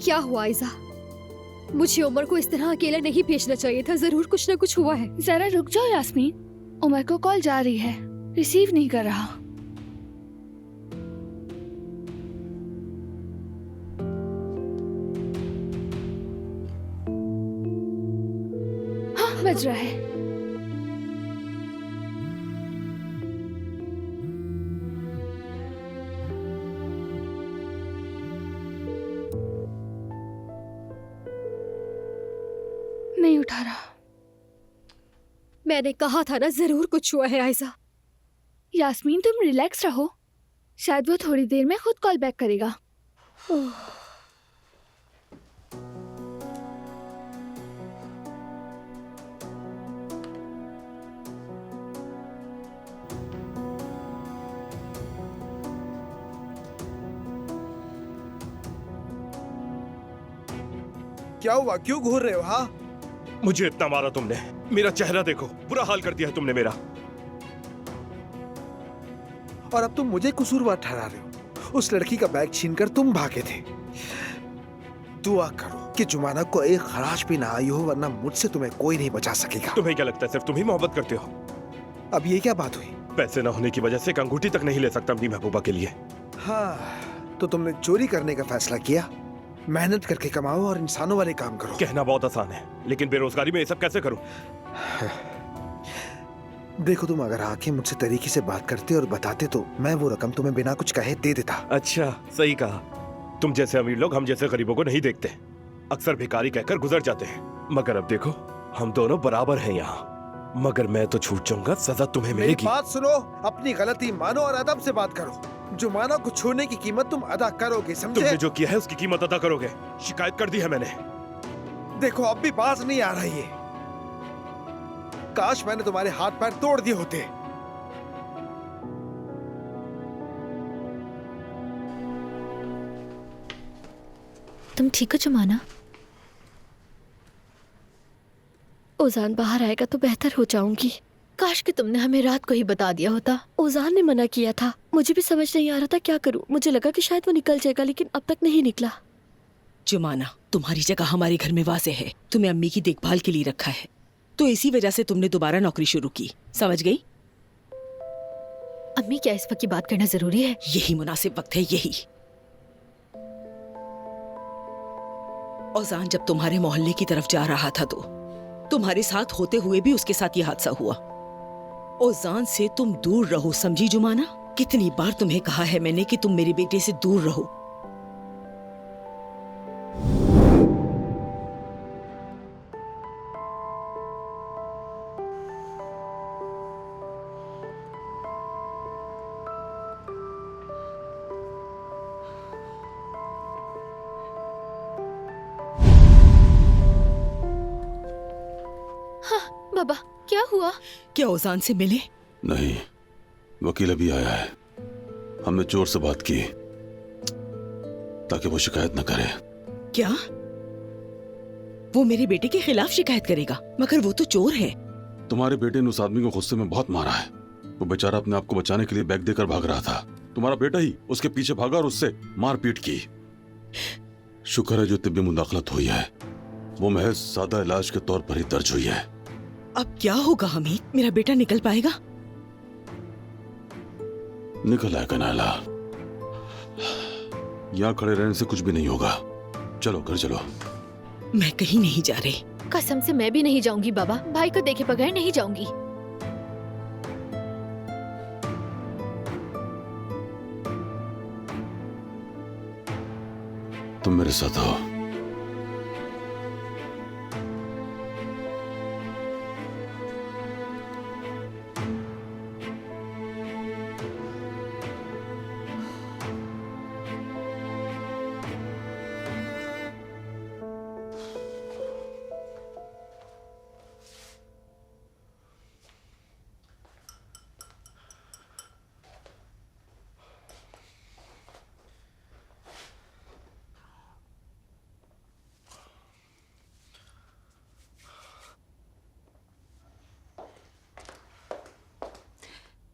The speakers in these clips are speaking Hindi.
क्या हुआ आयजा? मुझे उमर को इस तरह अकेला नहीं भेजना चाहिए था। जरूर कुछ न कुछ हुआ है। जरा रुक जाओ यास्मीन, उमर को कॉल जा रही है, रिसीव नहीं कर रहा। हाँ, बज रहा है। नहीं उठा रहा। मैंने कहा था ना, जरूर कुछ हुआ है आयजा। यास्मीन तुम रिलैक्स रहो, शायद वो थोड़ी देर में खुद कॉल बैक करेगा। क्या हुआ, क्यों घूर रहे हो? हाँ, मुझे इतना मारा तुमने, मेरा चेहरा देखो, बुरा हाल कर दिया तुमने मेरा। और अब तुम मुझे कसूरवार ठहरा रहे हो। उस लड़की का बैग छीनकर तुम भागे थे। दुआ करो कि जुमाना को एक खराश भी ना आई हो, वरना मुझसे तुम्हें कोई नहीं बचा सकेगा। तुम्हें क्या लगता है सिर्फ तुम ही मोहब्बत करते हो? अब ये क्या बात हुई? पैसे ना होने की वजह से एक अंगूठी तक नहीं ले सकता अपनी महबूबा के लिए। हाँ, तो तुमने चोरी करने का फैसला किया। मेहनत करके कमाओ और इंसानों वाले काम करो। कहना बहुत आसान है, लेकिन बेरोजगारी में ये सब कैसे करूं? देखो, तुम अगर आके मुझसे तरीके से बात करते और बताते तो मैं वो रकम तुम्हें बिना कुछ कहे दे देता। अच्छा, सही कहा। तुम जैसे अमीर लोग हम जैसे गरीबों को नहीं देखते, अक्सर भिखारी कहकर गुजर जाते हैं। मगर अब देखो, हम दोनों बराबर हैं यहाँ। मगर मैं तो छूट जाऊंगा, सजा तुम्हें मेरी मिलेगी। बात सुनो, अपनी गलती मानो और अदब से बात करो। जुमाना को छोड़ने की कीमत तुम अदा करोगे, समझे? तुमने जो किया है उसकी कीमत अदा करोगे। शिकायत कर दी है मैंने। देखो, अब भी बाज नहीं आ रही है। काश मैंने तुम्हारे हाथ पैर तोड़ दिए होते। तुम ठीक हो जुमाना? ओजान बाहर आएगा तो बेहतर हो जाऊंगी। काश कि तुमने हमें रात को ही बता दिया होता। ओजान ने मना किया था। मुझे भी समझ नहीं आ रहा था क्या करूं। मुझे लगा कि शायद वो निकल जाएगा, लेकिन अब तक नहीं निकला। जुमाना, तुम्हारी जगह हमारे घर में वाज़ेह है। तुम्हें अम्मी की देखभाल के लिए रखा है, तो इसी वजह से तुमने दोबारा नौकरी शुरू की। समझ गई? अम्मी, क्या इस वक्त की बात करना जरूरी है? यही मुनासिब वक्त है, यही। औजान जब तुम्हारे मोहल्ले की तरफ जा रहा था तो तुम्हारे साथ होते हुए भी उसके साथ ये हादसा हुआ। औजान से तुम दूर रहो, समझी जुमाना? कितनी बार तुम्हें कहा है मैंने कि तुम मेरे बेटे से दूर रहो। बाबा, क्या हुआ? क्या औजान से मिले? नहीं, वकील अभी आया है। हमने चोर से बात की ताकि वो शिकायत न करे। क्या वो मेरे बेटे के खिलाफ शिकायत करेगा? मगर वो तो चोर है। तुम्हारे बेटे ने उस आदमी को गुस्से में बहुत मारा है। वो बेचारा अपने आप को बचाने के लिए बैग देकर भाग रहा था। तुम्हारा बेटा ही उसके पीछे भागा और उससे मारपीट की। शुक्र है जो तिब्बी मुदाखलत हुई है वो महज सादा इलाज के तौर पर ही दर्ज हुई है। अब क्या होगा हमीद? मेरा बेटा निकल पाएगा? निकल आएगा नाला। यहाँ खड़े रहने से कुछ भी नहीं होगा। चलो घर चलो। मैं कहीं नहीं जा रही। कसम से मैं भी नहीं जाऊंगी बाबा। भाई को देखे बगैर नहीं जाऊंगी। तुम मेरे साथ आओ।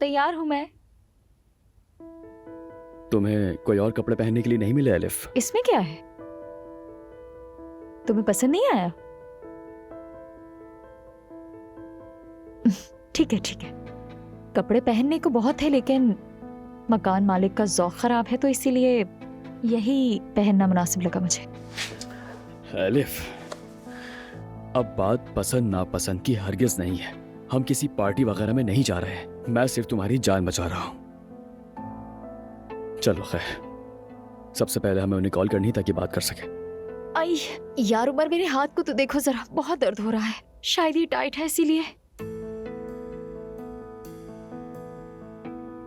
तैयार हूँ मैं। तुम्हें कोई और कपड़े पहनने के लिए नहीं मिले अलिफ? इसमें क्या है? तुम्हें पसंद नहीं आया? ठीक है ठीक है, कपड़े पहनने को बहुत है लेकिन मकान मालिक का ज़ौक खराब है तो इसीलिए यही पहनना मुनासिब लगा मुझे। एलिफ, अब बात पसंद नापसंद की हरगिज नहीं है। हम किसी पार्टी वगैरह में नहीं जा रहे हैं। मैं सिर्फ तुम्हारी जान बचा रहा हूं। चलो खैर, सबसे पहले हमें उन्हें कॉल करनी ताकि बात कर सके। आई यार उमर, मेरे हाथ को तो देखो जरा, बहुत दर्द हो रहा है। शायद ये टाइट है इसीलिए।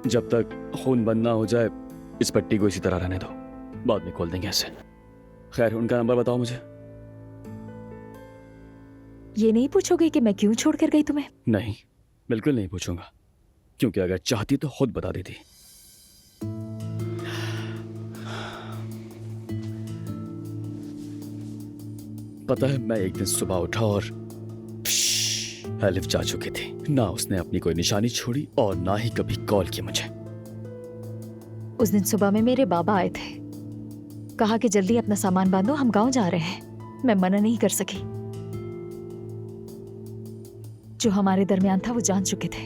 जब तक खून बंद ना हो जाए इस पट्टी को इसी तरह रहने दो, बाद में खोल देंगे ऐसे। खैर, उनका नंबर बताओ मुझे। ये नहीं पूछोगे कि मैं क्यों छोड़ कर गई तुम्हें? नहीं, बिल्कुल नहीं पूछूंगा, क्योंकि अगर चाहती तो खुद बता देती। पता है, मैं एक दिन सुबह उठा और एलिफ जा चुकी थी। ना उसने अपनी कोई निशानी छोड़ी और ना ही कभी कॉल की मुझे। उस दिन सुबह में मेरे बाबा आए थे, कहा कि जल्दी अपना सामान बांधो, हम गांव जा रहे हैं। मैं मना नहीं कर सकी। जो हमारे दरमियान था वो जान चुके थे,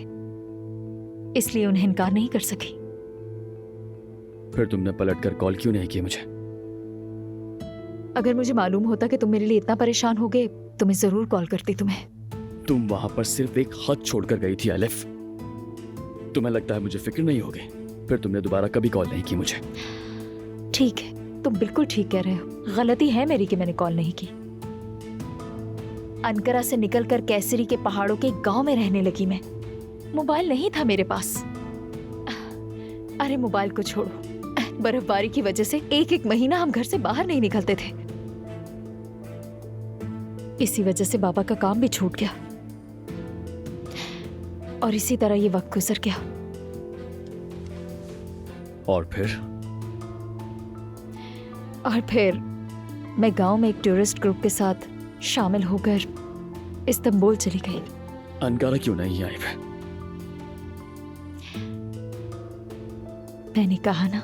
इसलिए उन्हें इनकार नहीं कर सकी। फिर तुमने पलटकर कॉल क्यों नहीं की मुझे? अगर मुझे मालूम होता कि तुम मेरे लिए इतना परेशान होगे तो मैं जरूर कॉल करती तुम्हें। तुम वहां पर सिर्फ एक खत छोड़कर गई थी एलिफ। तुम्हें लगता है मुझे फिक्र नहीं होगी? फिर तुमने दोबारा कभी कॉल नहीं की मुझे। ठीक है, तुम बिल्कुल ठीक कह रहे हो। गलती है मेरी कि मैंने कॉल नहीं की। अनकरा से निकलकर कैसरी के पहाड़ों के गांव में रहने लगी मैं। मोबाइल नहीं था मेरे पास। अरे मोबाइल को छोड़ो, बर्फबारी की वजह से एक महीना हम घर से बाहर नहीं निकलते थे। इसी वजह से बाबा का काम भी छूट गया और इसी तरह ये वक्त गुजर गया। और फिर मैं गांव में एक टूरिस्ट ग्रुप के साथ शामिल होकर इस्तांबुल चली गई। अनकारा क्यों नहीं आई फिर? मैंने कहा ना,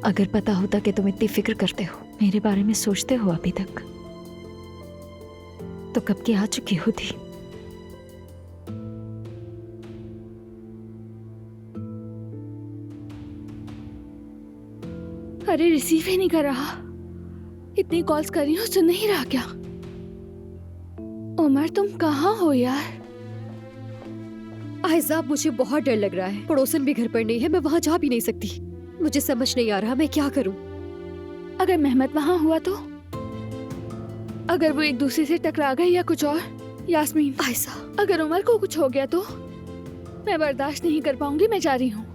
अगर पता होता कि तुम इतनी फिक्र करते हो, मेरे बारे में सोचते हो अभी तक, तो कब की आ चुकी होती। अरे रिसीव ही नहीं कर रहा। इतनी कॉल्स कर रही हूँ, सुन नहीं रहा क्या? उमर, तुम कहाँ हो यार? आयजाब, मुझे बहुत डर लग रहा है। पड़ोसन भी घर पर नहीं है, मैं वहाँ जा भी नहीं सकती। मुझे समझ नहीं आ रहा मैं क्या करूँ। अगर मेहमत वहाँ हुआ तो? अगर वो एक दूसरे से टकरा गए या कुछ और? यास्मीन, आयशा, अगर उमर को कुछ हो गया तो? मैं बर्दाश्त नहीं कर पाऊंगी, मैं जा रही हूँ।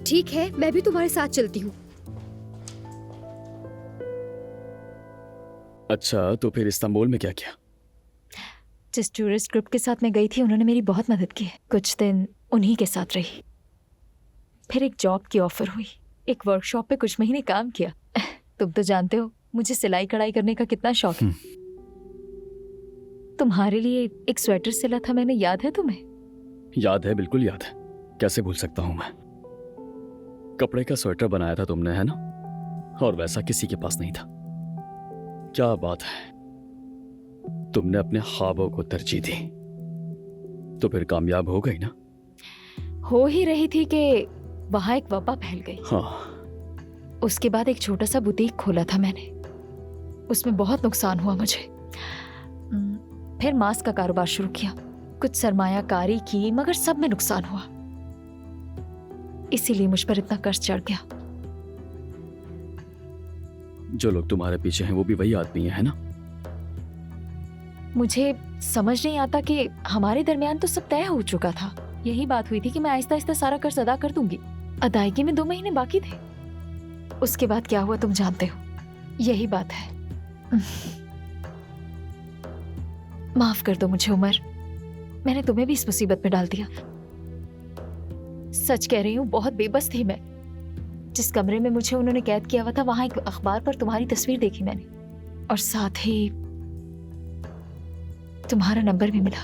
ठीक है, मैं भी तुम्हारे साथ चलती हूँ। अच्छा, तो फिर इस्तांबुल में क्या किया? जिस टूरिस्ट ग्रुप के साथ मैं गई थी उन्होंने मेरी बहुत मदद की। कुछ दिन उन्हीं के साथ रही। फिर एक जॉब की ऑफर हुई। एक वर्कशॉप पे कुछ महीने काम किया। तुम तो जानते हो मुझे सिलाई कढ़ाई करने का कितना शौक है। तुम्हारे लिए एक स्वेटर सिला था मैंने, याद है तुम्हें? याद है, बिल्कुल याद है। कैसे भूल सकता हूँ मैं। कपड़े का स्वेटर बनाया था तुमने, है ना? और वैसा किसी के पास नहीं था। क्या बात है, तुमने अपने ख्वाबों को तरजीह दी। तो फिर कामयाब हो गई ना? हो ही रही थी कि वहां एक वबा फैल गई। हाँ। उसके बाद एक छोटा सा बुटीक खोला था मैंने। उसमें बहुत नुकसान हुआ मुझे। फिर मास्क का कारोबार शुरू किया। कुछ सरमायाकारी की, मगर सब में नुकसान हुआ। इसीलिए मुझ पर इतना कर्ज चढ़ गया। जो लोग तुम्हारे पीछे हैं वो भी वही आदमी है ना? मुझे समझ नहीं आता कि हमारे दरमियान तो सब तय हो चुका था। यही बात हुई थी कि मैं आहिस्ता आहिस्ता सारा कर्ज अदा कर दूंगी। अदायगी में 2 महीने बाकी थे। उसके बाद क्या हुआ तुम जानते हो। यही बात है। माफ कर दो मुझे उमर, मैंने तुम्हें भी इस मुसीबत में डाल दिया। सच कह रही हूँ, बहुत बेबस थी मैं। जिस कमरे में मुझे उन्होंने कैद किया हुआ था, वहां एक अखबार पर तुम्हारी तस्वीर देखी मैंने, और साथ ही तुम्हारा नंबर भी मिला।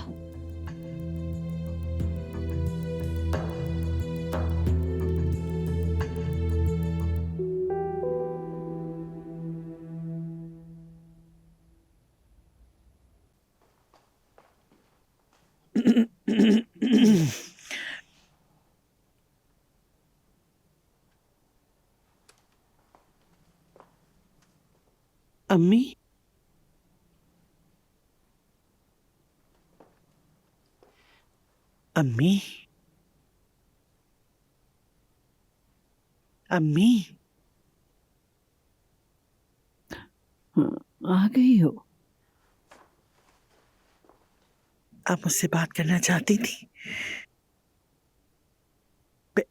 अम्मी, अम्मी, अम्मी, आ गई हो? आप मुझसे बात करना चाहती थी?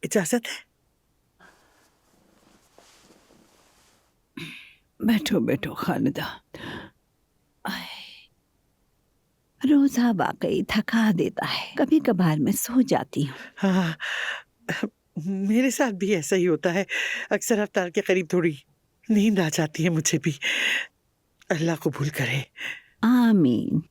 इजाजत है? बैठो बैठो खालिदा। रोजा वाकई थका देता है, कभी कभार मैं सो जाती हूँ। हाँ, मेरे साथ भी ऐसा ही होता है। अक्सर अफ्तार के करीब थोड़ी नींद आ जाती है मुझे भी। अल्लाह कबूल करे। आमीन।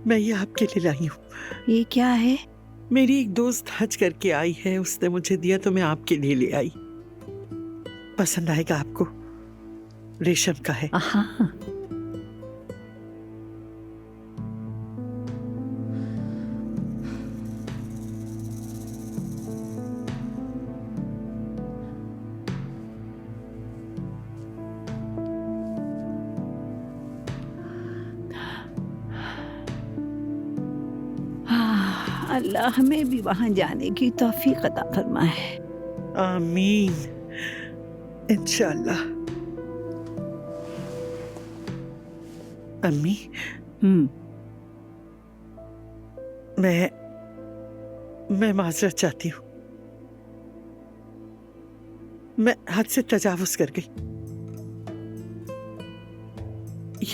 मैं ये आपके लिए लाई हूँ। ये क्या है? मेरी एक दोस्त हज करके आई है, उसने मुझे दिया तो मैं आपके लिए ले आई। पसंद आएगा आपको, रेशम का है। हाँ। अल्लाह हमें भी वहां जाने की तौफीक अता फरमाए। आमीन, इंशाअल्लाह। अम्मी, मैं माजरत चाहती हूँ। मैं हद से तजावुज कर गई।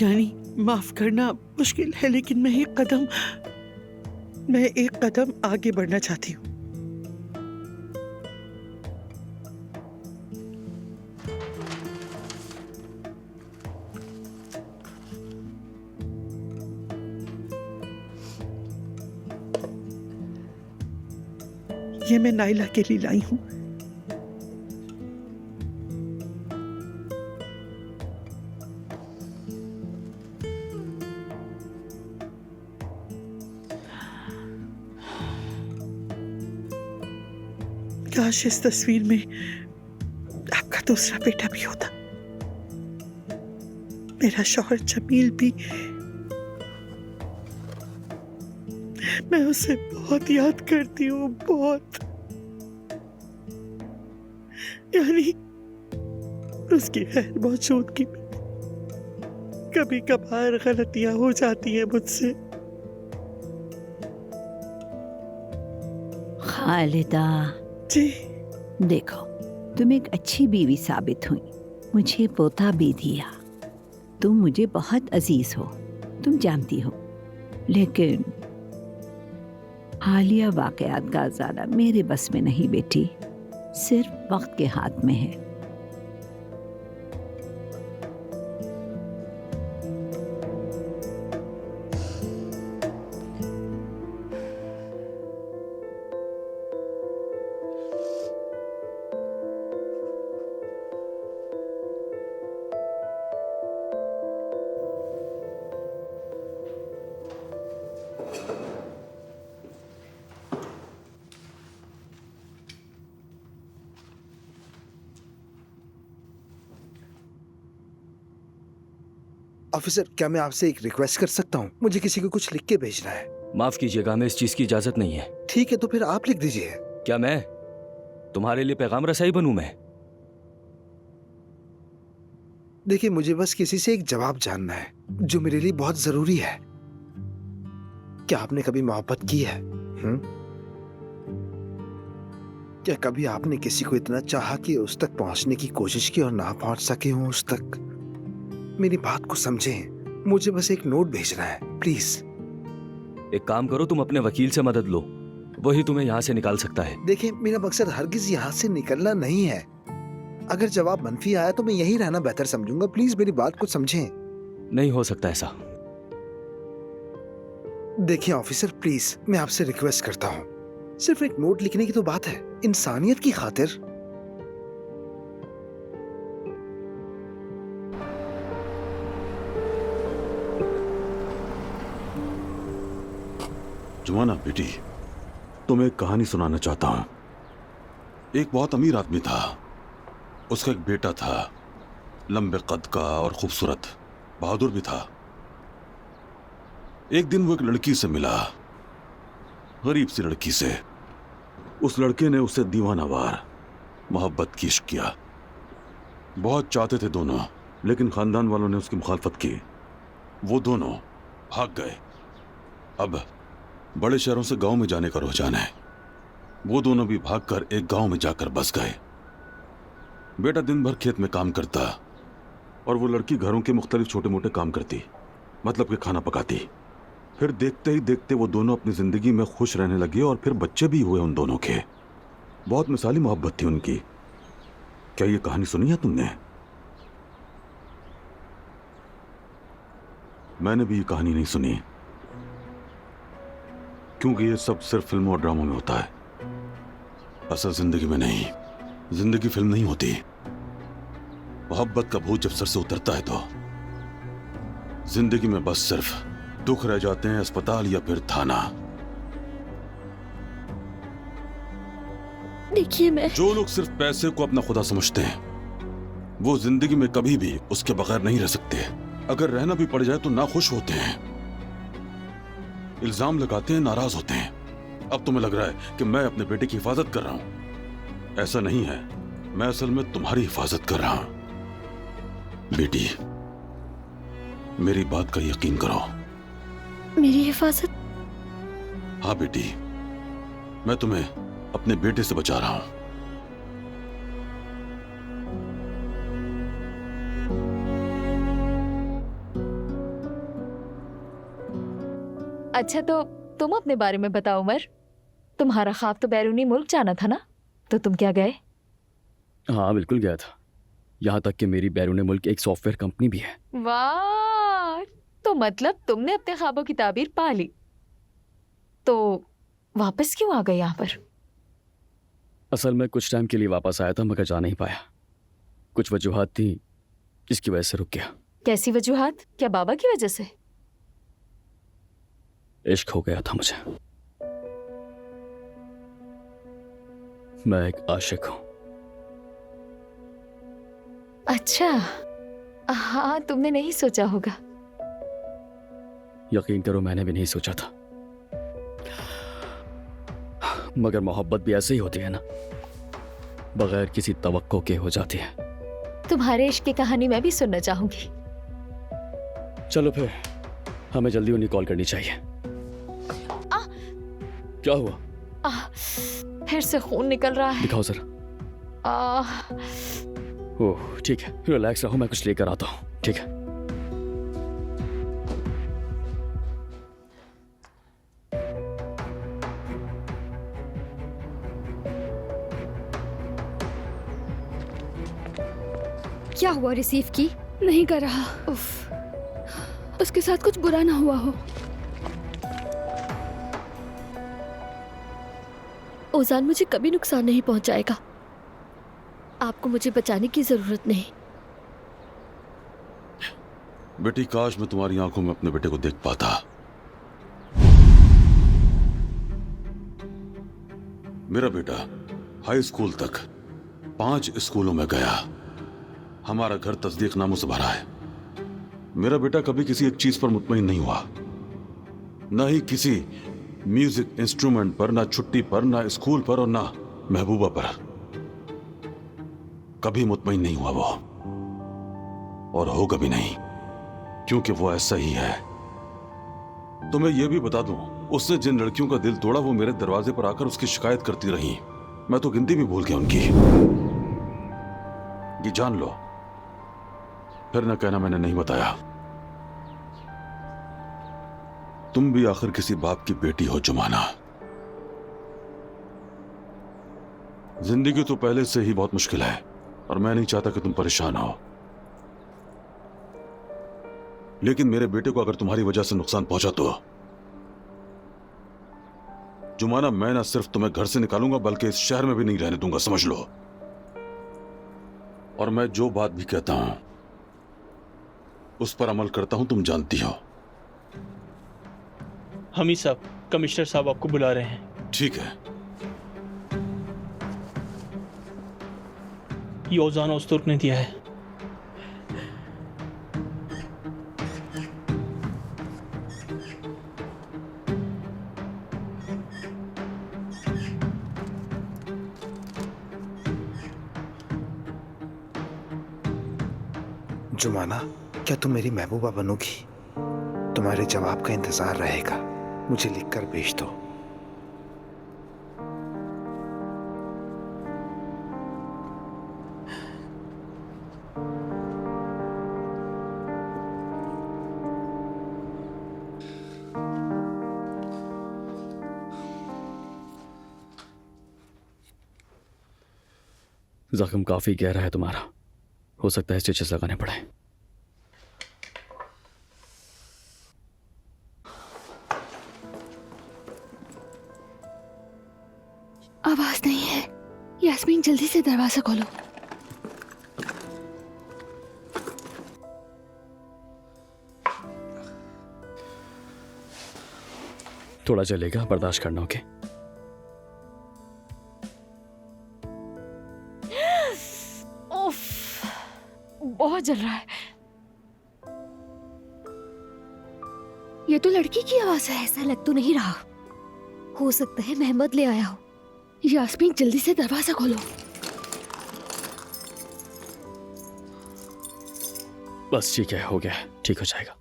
यानी माफ करना मुश्किल है, लेकिन मैं एक कदम आगे बढ़ना चाहती हूँ। ये मैं नाइला के लिए लाई हूँ। काश इस तस्वीर में आपका दूसरा बेटा भी होता, मेरा शौहर जमील भी। मैं उसे बहुत याद करती हूँ, बहुत। यानी उसकी खैर मौजूदगी में कभी कभार गलतियां हो जाती हैं मुझसे। खालिदा जी, देखो तुम एक अच्छी बीवी साबित हुई, मुझे पोता भी दिया। तुम मुझे बहुत अजीज हो, तुम जानती हो। लेकिन हालिया वाकयात का ज़्यादा मेरे बस में नहीं बेटी, सिर्फ वक्त के हाथ में है। ऑफिसर, क्या मैं आपसे एक रिक्वेस्ट कर सकता हूँ? मुझे किसी को कुछ लिख के भेजना है। माफ कीजिएगा, हमें इस चीज की इजाजत नहीं है। ठीक है, तो फिर आप लिख दीजिए। क्या मैं तुम्हारे लिए पैगाम रसाई बनूं? मैं देखिए, मुझे बस किसी से एक जवाब जानना है जो मेरे लिए बहुत जरूरी है। क्या आपने कभी मोहब्बत की है? क्या कभी आपने किसी को इतना चाहा कि उस तक पहुंचने की कोशिश की और ना पहुंच सके हो उस तक? मेरी बात को समझें, मुझे बस एक नोट भेजना है, प्लीज। एक काम करो, तुम अपने वकील से मदद लो, वही तुम्हें यहाँ से निकाल सकता है। देखिए, मेरा मकसद हरगिज यहाँ से निकलना नहीं है। अगर जवाब मनफी आया तो मैं यहीं रहना बेहतर समझूंगा। प्लीज मेरी बात को समझें। नहीं हो सकता ऐसा। देखिए ऑफिसर, प्लीज मैं आपसे रिक्वेस्ट करता हूँ, सिर्फ एक नोट लिखने की तो बात है, इंसानियत की खातिर। जुमाना बेटी, तुम्हें एक कहानी सुनाना चाहता हूं। एक बहुत अमीर आदमी था, उसका एक बेटा था, लंबे कद का और खूबसूरत, बहादुर भी था। एक दिन वो एक लड़की से मिला, गरीब सी लड़की से। उस लड़के ने उससे दीवानावार मोहब्बत की इश्क किया। बहुत चाहते थे दोनों, लेकिन खानदान वालों ने उसकी मुखालफत की। वो दोनों भाग गए। अब बड़े शहरों से गांव में जाने का रुझान है। वो दोनों भी भागकर एक गांव में जाकर बस गए। बेटा दिन भर खेत में काम करता और वो लड़की घरों के मुख्तलिफ छोटे मोटे काम करती, मतलब कि खाना पकाती। फिर देखते ही देखते वो दोनों अपनी जिंदगी में खुश रहने लगे और फिर बच्चे भी हुए उन दोनों के। बहुत मिसाली मोहब्बत थी उनकी। क्या ये कहानी सुनी है तुमने? मैंने भी ये कहानी नहीं सुनी, क्योंकि ये सब सिर्फ फिल्मों और ड्रामों में होता है, असल जिंदगी में नहीं। जिंदगी फिल्म नहीं होती। मोहब्बत का भूत जब सर से उतरता है तो जिंदगी में बस सिर्फ दुख रह जाते हैं, अस्पताल या फिर थाना। देखिए, जो लोग सिर्फ पैसे को अपना खुदा समझते हैं, वो जिंदगी में कभी भी उसके बगैर नहीं रह सकते। अगर रहना भी पड़ जाए तो नाखुश होते हैं, इल्जाम लगाते हैं, नाराज होते हैं। अब तुम्हें लग रहा है कि मैं अपने बेटे की हिफाजत कर रहा हूं। ऐसा नहीं है, मैं असल में तुम्हारी हिफाजत कर रहा हूं। बेटी, मेरी बात का यकीन करो। मेरी हिफाजत? हाँ बेटी, मैं तुम्हें अपने बेटे से बचा रहा हूं। अच्छा, तो तुम अपने बारे में बताओ उमर। तुम्हारा ख्वाब तो बैरूनी मुल्क जाना था ना, तो तुम क्या गए? हाँ बिल्कुल गया था। यहाँ तक कि मेरी बैरून मुल्क एक सॉफ्टवेयर कंपनी भी है। वाह, तो मतलब तुमने अपने ख्वाबों की ताबीर पा ली। तो वापस क्यों आ गए यहाँ पर? असल में कुछ टाइम के लिए वापस आया था, मगर जा नहीं पाया। कुछ वजूहात थी, इसकी वजह से रुक गया। कैसी वजूहात? क्या बाबा की वजह से? इश्क हो गया था मुझे। मैं एक आशिक हूं। अच्छा, हाँ, तुमने नहीं सोचा होगा। यकीन करो, मैंने भी नहीं सोचा था। मगर मोहब्बत भी ऐसे ही होती है ना, बगैर किसी तवक्को के हो जाती है। तुम्हारे इश्क की कहानी मैं भी सुनना चाहूंगी। चलो फिर, हमें जल्दी उन्हें कॉल करनी चाहिए। क्या हुआ? फिर से खून निकल रहा है। दिखाओ जरा। ओह ठीक है, रिलैक्स रहो, मैं कुछ लेकर आता हूँ। ठीक है। क्या हुआ? रिसीव की? नहीं कर रहा। उफ, उसके साथ कुछ बुरा ना हुआ हो। ओजान मुझे कभी नुकसान नहीं पहुंचाएगा। आपको मुझे बचाने की जरूरत नहीं। बेटी, काश मैं तुम्हारी आंखों में अपने बेटे को देख पाता। मेरा बेटा हाई स्कूल तक 5 स्कूलों में गया। हमारा घर तस्दीकनामों से भरा है। मेरा बेटा कभी किसी एक चीज पर मुतमईन नहीं हुआ, ना ही किसी म्यूजिक इंस्ट्रूमेंट पर, ना छुट्टी पर, ना स्कूल पर और ना महबूबा पर। कभी मुतमईन नहीं हुआ वो, और होगा भी नहीं, क्योंकि वो ऐसा ही है। तो मैं ये भी बता दूं, उसने जिन लड़कियों का दिल तोड़ा वो मेरे दरवाजे पर आकर उसकी शिकायत करती रही। मैं तो गिनती भी भूल गया उनकी। ये जान लो, फिर न कहना मैंने नहीं बताया। तुम भी आखिर किसी बाप की बेटी हो जुमाना। जिंदगी तो पहले से ही बहुत मुश्किल है और मैं नहीं चाहता कि तुम परेशान हो। लेकिन मेरे बेटे को अगर तुम्हारी वजह से नुकसान पहुंचा तो जुमाना, मैं ना सिर्फ तुम्हें घर से निकालूंगा बल्कि इस शहर में भी नहीं रहने दूंगा, समझ लो। और मैं जो बात भी कहता हूं उस पर अमल करता हूं, तुम जानती हो। हमी साहब, कमिश्नर साहब आपको बुला रहे हैं। ठीक है। ये ओजान उस्तुर्क ने दिया है। जुमाना, क्या तुम मेरी महबूबा बनोगी? तुम्हारे जवाब का इंतजार रहेगा। मुझे लिखकर भेज दो। जख्म काफी गहरा है तुम्हारा, हो सकता है स्टिचेस लगाने पड़े। आवाज नहीं है। यास्मीन, जल्दी से दरवाजा खोलो। थोड़ा चलेगा, बर्दाश्त करना। ओके? उफ, बहुत जल रहा है। ये तो लड़की की आवाज है। ऐसा लग तो नहीं रहा, हो सकता है महमद ले आया हो। यास्मीन, जल्दी से दरवाजा खोलो। बस ठीक है, हो गया, ठीक हो जाएगा।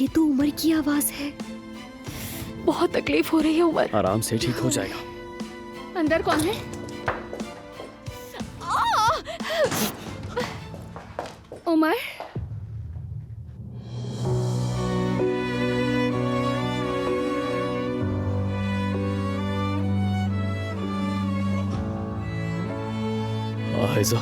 ये तो उमर की आवाज है। बहुत तकलीफ हो रही है उमर। आराम से ठीक हो जाएगा। अंदर कौन है? उमर, आयजा,